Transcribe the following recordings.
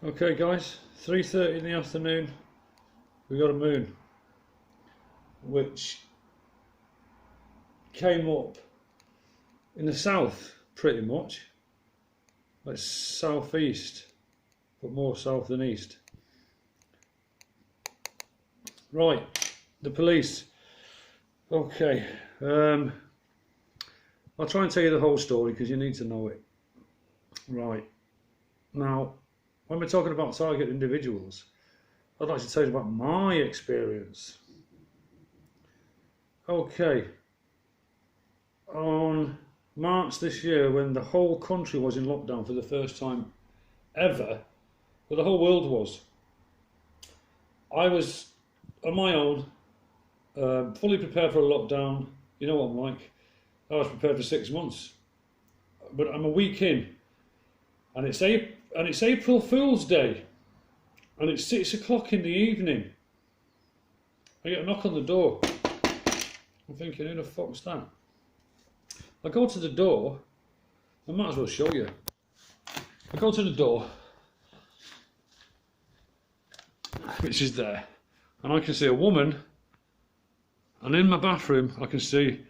Okay guys, 3:30 in the afternoon, we got a moon which came up in the south pretty much, like southeast, but more south than east. Right, the police. Okay, I'll try and tell you the whole story because you need to know it. Right, now when we're talking about target individuals, I'd like to tell you about my experience. Okay, on March this year, when the whole country was in lockdown for the first time ever, well, the whole world was, I was on my own, fully prepared for a lockdown. You know what I'm like. I was prepared for 6 months, but I'm a week in, and it's April Fool's Day, and it's 6 o'clock in the evening. I get a knock on the door. I'm thinking, who the fuck's that? I go to the door. I might as well show you. I go to the door, which is there, and I can see a woman, and in my bathroom I can see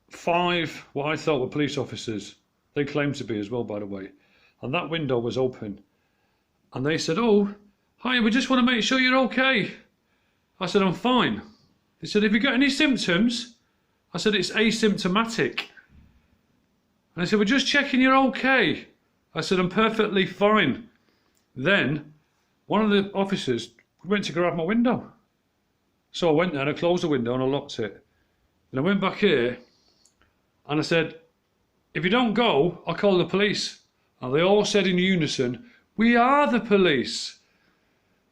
5 what I thought were police officers. They claimed to be as well, by the way. And that window was open, and they said, "Oh, hi, we just want to make sure you're okay." I said, "I'm fine." They said, "Have you got any symptoms?" I said, "It's asymptomatic." And they said, "We're just checking you're okay." I said, "I'm perfectly fine." Then one of the officers went to grab my window. So I went there and I closed the window and I locked it. And I went back here and I said, "If you don't go, I'll call the police." And they all said in unison, "We are the police."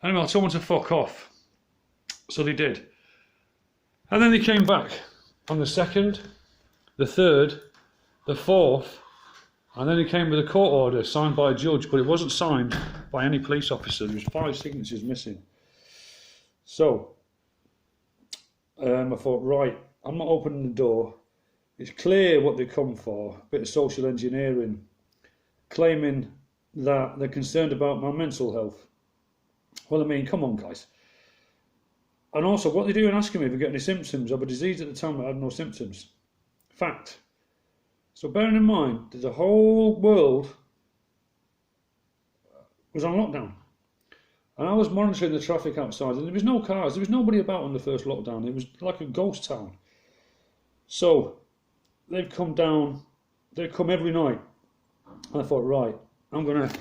Anyway, I told them to fuck off. So they did. And then they came back on the 2nd, the 3rd, the 4th, and then he came with a court order signed by a judge, but it wasn't signed by any police officer. There was 5 signatures missing. So I thought, right, I'm not opening the door. It's clear what they come for, a bit of social engineering, claiming that they're concerned about my mental health. Well, I mean, come on, guys. And also, what they do in asking me if I get any symptoms of a disease at the time, I had no symptoms. Fact. So bearing in mind that the whole world was on lockdown, and I was monitoring the traffic outside, and there was no cars, there was nobody about on the first lockdown. It was like a ghost town. So they've come down, they come every night. And I thought, right, I'm going to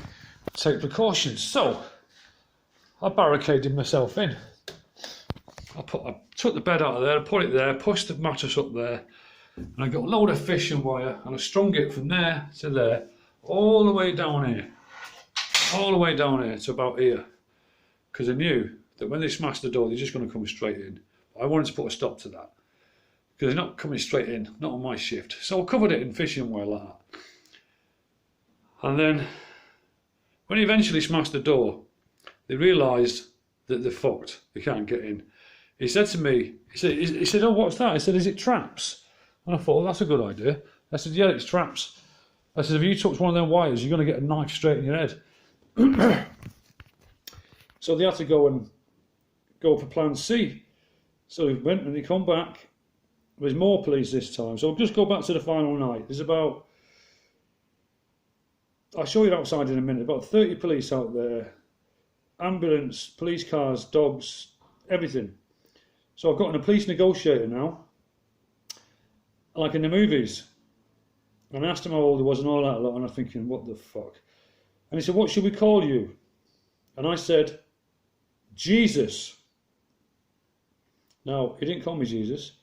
take precautions. So I barricaded myself in. I took the bed out of there, I put it there, pushed the mattress up there, and I got a load of fishing wire, and I strung it from there to there, all the way down here. All the way down here to about here. Because I knew that when they smashed the door, they're just going to come straight in. But I wanted to put a stop to that. Because they're not coming straight in, not on my shift. So I covered it in fishing wire like that. And then, when he eventually smashed the door, they realised that they're fucked. They can't get in. He said to me, he said, "Oh, what's that?" I said, "Is it traps?" And I thought, well, that's a good idea. I said, "Yeah, it's traps." I said, "If you touch one of them wires, you're going to get a knife straight in your head." So they had to go for plan C. So we went and they come back. There's more police this time. So I'll just go back to the final night. There's about, I'll show you outside in a minute, about 30 police out there. Ambulance, police cars, dogs, everything. So I've got a police negotiator now, like in the movies. And I asked him how old he was and all that lot, and I'm thinking, what the fuck? And he said, "What should we call you?" And I said, "Jesus." Now, he didn't call me Jesus.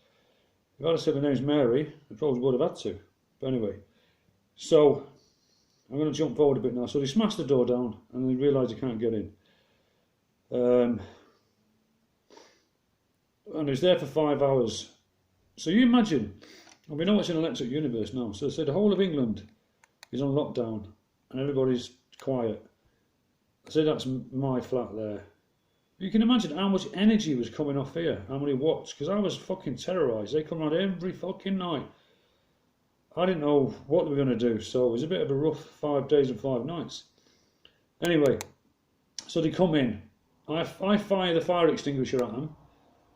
If I'd have said my name's Mary, I probably would have had to. But anyway, so I'm going to jump forward a bit now. So they smashed the door down and they realised they can't get in. And it was there for 5 hours. So you imagine, and we know it's an electric universe now. So they said the whole of England is on lockdown and everybody's quiet. I said that's my flat there. You can imagine how much energy was coming off here, how many watts, because I was fucking terrorised. They come around every fucking night. I didn't know what they were going to do, so it was a bit of a rough 5 days and 5 nights. Anyway, So they come in. I fire the fire extinguisher at them.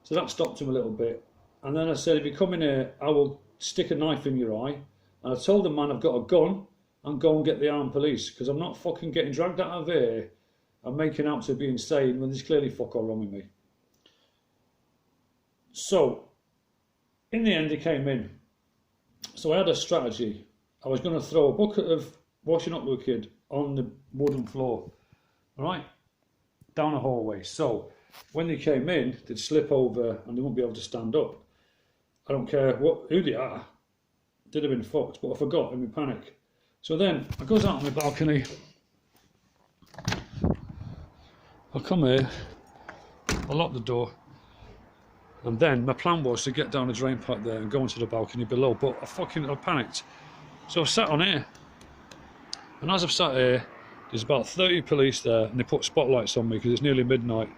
So that stopped them a little bit. And then I said, if you come in here, I will stick a knife in your eye. And I told the man I've got a gun and go and get the armed police, because I'm not fucking getting dragged out of here and making out to be insane when there's clearly fuck all wrong with me. So, in the end, he came in. So I had a strategy. I was going to throw a bucket of washing up liquid on the wooden floor, right, down a hallway. So when they came in, they'd slip over and they wouldn't be able to stand up. I don't care who they are. They'd have been fucked, but I forgot in my panic. So then I goes out on the balcony. I come here, I lock the door, and then my plan was to get down the drain pipe there and go onto the balcony below, but I panicked. So I sat on here, and as I've sat here, there's about 30 police there, and they put spotlights on me because it's nearly midnight.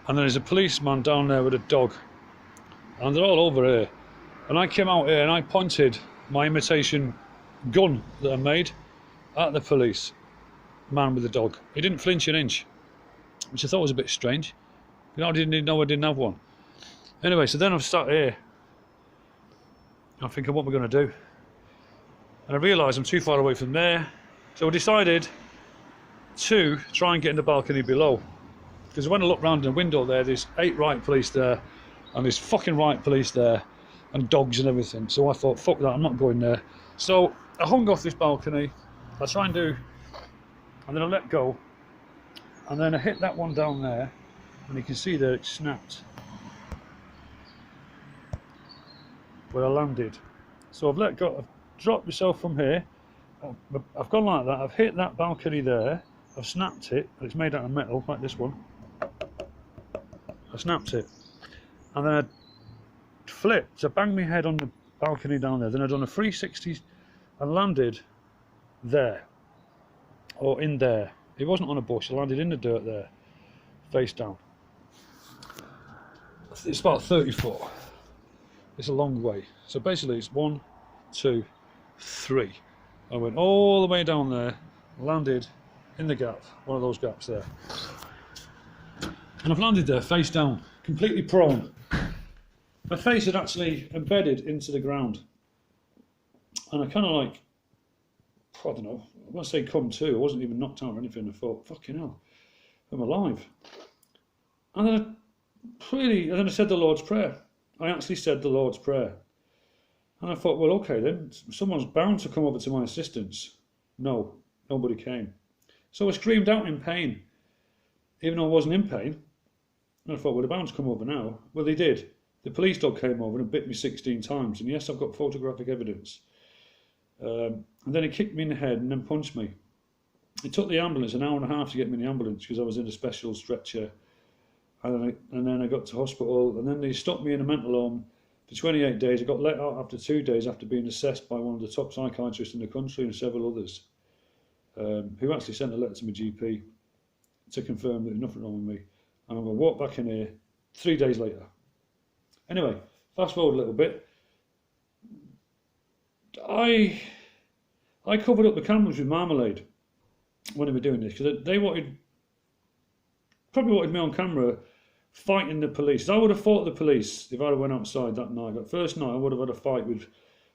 And then there's a policeman down there with a dog, and they're all over here. And I came out here and I pointed my imitation gun that I made at the police man with the dog. He didn't flinch an inch, which I thought was a bit strange. You know, I didn't know I didn't have one. Anyway, so then I'm sat here. I'm thinking, what am I going to do? And I realised I'm too far away from there. So I decided to try and get in the balcony below. Because when I look round the window there, there's 8 riot police there, and there's fucking riot police there, and dogs and everything. So I thought, fuck that, I'm not going there. So I hung off this balcony. I try and do, and then I let go. And then I hit that one down there, and you can see there it snapped where I landed. So I've let go, I've dropped myself from here, I've gone like that, I've hit that balcony there, I've snapped it, and it's made out of metal, like this one. I snapped it, and then I flipped, I banged my head on the balcony down there, then I'd done a 360 and landed there, or in there. It wasn't on a bush, I landed in the dirt there, face down. It's about 30 foot. It's a long way. So basically it's 1, 2, 3. I went all the way down there, landed in the gap, one of those gaps there. And I've landed there face down, completely prone. My face had actually embedded into the ground. And I kind of like, I don't know, I want to say come to, I wasn't even knocked out or anything. I thought, fucking hell, I'm alive. And then I said the Lord's Prayer. I actually said the Lord's Prayer. And I thought, well, okay then, someone's bound to come over to my assistance. No, nobody came. So I screamed out in pain, even though I wasn't in pain. And I thought, well, they're bound to come over now. Well, they did. The police dog came over and bit me 16 times. And yes, I've got photographic evidence. And then he kicked me in the head and then punched me. It took the ambulance an hour and a half to get me in the ambulance because I was in a special stretcher. And then I got to hospital, and then they stopped me in a mental home for 28 days. I got let out after 2 days after being assessed by one of the top psychiatrists in the country and several others, who actually sent a letter to my GP to confirm that there's nothing wrong with me. And I'm going to walk back in here 3 days later. Anyway, fast forward a little bit. I covered up the cameras with marmalade when they were doing this, because they probably wanted me on camera fighting the police. I would have fought the police if I went outside that night. That first night I would have had a fight with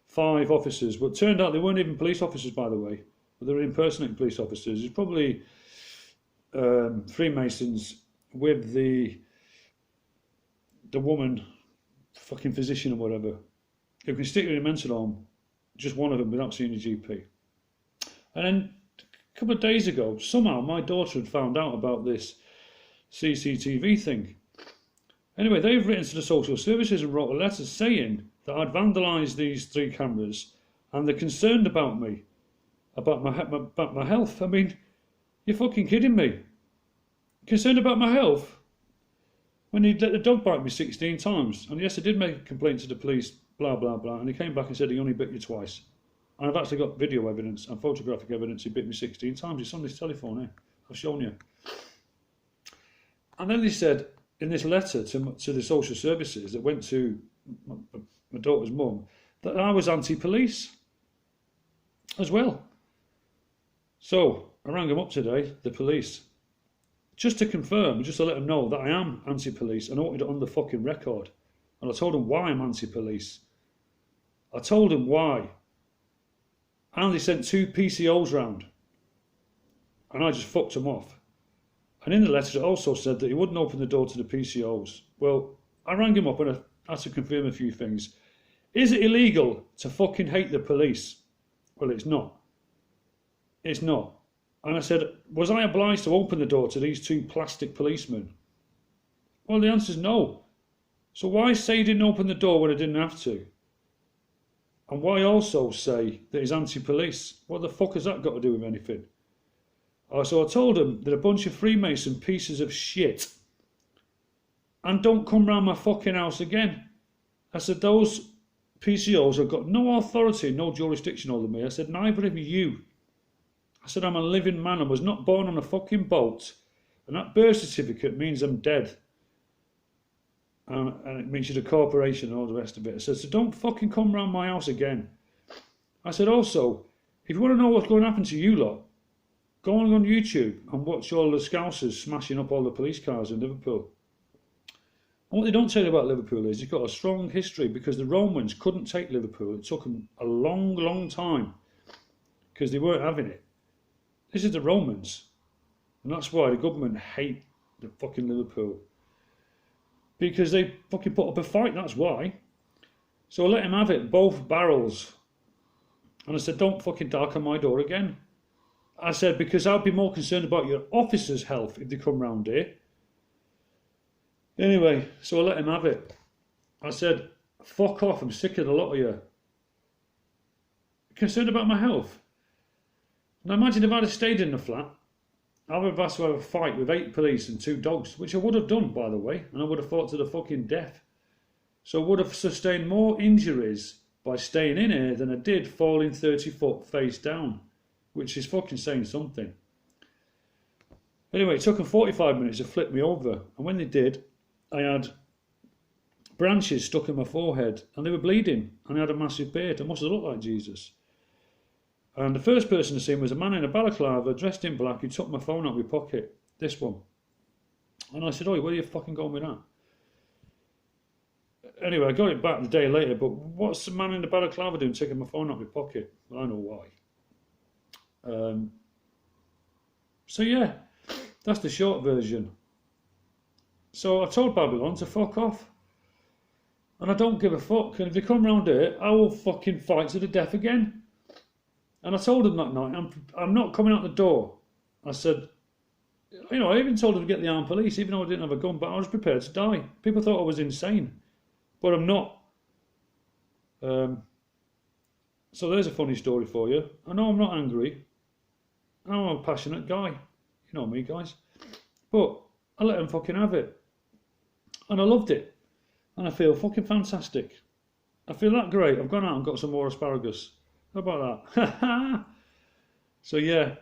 5 officers, but it turned out they weren't even police officers, by the way, but they were impersonating police officers. It's probably Freemasons with the woman, fucking physician or whatever, who can stick you in a mental home, just one of them without seeing a GP. And then a couple of days ago, somehow my daughter had found out about this CCTV thing. Anyway, they've written to the social services and wrote a letter saying that I'd vandalised these 3 cameras and they're concerned about me, about my health. I mean, you're fucking kidding me. Concerned about my health? When he let the dog bite me 16 times. And yes, I did make a complaint to the police, blah, blah, blah. And he came back and said he only bit you twice. And I've actually got video evidence and photographic evidence he bit me 16 times. It's on this telephone here. I've shown you. And then they said in this letter to the social services that went to my daughter's mum that I was anti-police as well. So I rang them up today, the police, just to confirm, just to let them know that I am anti-police, and I wanted it on the fucking record. And I told them why I'm anti-police. I told them why. And they sent 2 PCOs round. And I just fucked them off. And in the letter it also said that he wouldn't open the door to the PCOs. Well, I rang him up and I had to confirm a few things. Is it illegal to fucking hate the police? Well, it's not. It's not. And I said, was I obliged to open the door to these 2 plastic policemen? Well, the answer is no. So why say he didn't open the door when I didn't have to? And why also say that he's anti-police? What the fuck has that got to do with anything? So I told him they're a bunch of Freemason pieces of shit. And don't come round my fucking house again. I said, those PCOs have got no authority, no jurisdiction over me. I said, neither have you. I said, I'm a living man. I was not born on a fucking boat. And that birth certificate means I'm dead. And it means you're a corporation and all the rest of it. I said, so don't fucking come round my house again. I said, also, if you want to know what's going to happen to you lot, go on YouTube and watch all the Scousers smashing up all the police cars in Liverpool. And what they don't tell you about Liverpool is you've got a strong history because the Romans couldn't take Liverpool. It took them a long, long time because they weren't having it. This is the Romans. And that's why the government hate the fucking Liverpool. Because they fucking put up a fight, that's why. So I let him have it, both barrels. And I said, don't fucking darken my door again. I said, because I'd be more concerned about your officers' health if they come round here. Anyway, so I let him have it. I said, fuck off, I'm sick of the lot of you. Concerned about my health. Now imagine if I'd have stayed in the flat, I would have asked to have a fight with 8 police and 2 dogs, which I would have done, by the way, and I would have fought to the fucking death. So I would have sustained more injuries by staying in here than I did falling 30 foot face down, which is fucking saying something. Anyway, it took them 45 minutes to flip me over, and when they did, I had branches stuck in my forehead, and they were bleeding, and I had a massive beard. I must have looked like Jesus. And the first person to see him was a man in a balaclava, dressed in black, who took my phone out of my pocket. This one. And I said, oi, where are you fucking going with that? Anyway, I got it back the day later, but what's the man in the balaclava doing taking my phone out of my pocket? Well, I know why. So yeah, that's the short version. So I told Babylon to fuck off. And I don't give a fuck. And if they come round here, I will fucking fight to the death again. And I told him that night, I'm not coming out the door. I said, you know, I even told him to get the armed police, even though I didn't have a gun, but I was prepared to die. People thought I was insane, but I'm not. So there's a funny story for you. I know I'm not angry. I know I'm a passionate guy. You know me, guys. But I let him fucking have it. And I loved it. And I feel fucking fantastic. I feel that great. I've gone out and got some more asparagus. How about that? So yeah,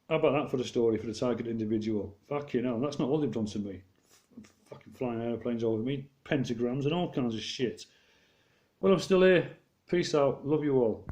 how about that for the story, for the target individual? Fucking hell, that's not what they've done to me. Fucking flying airplanes over me, pentagrams and all kinds of shit. Well, I'm still here. Peace out. Love you all.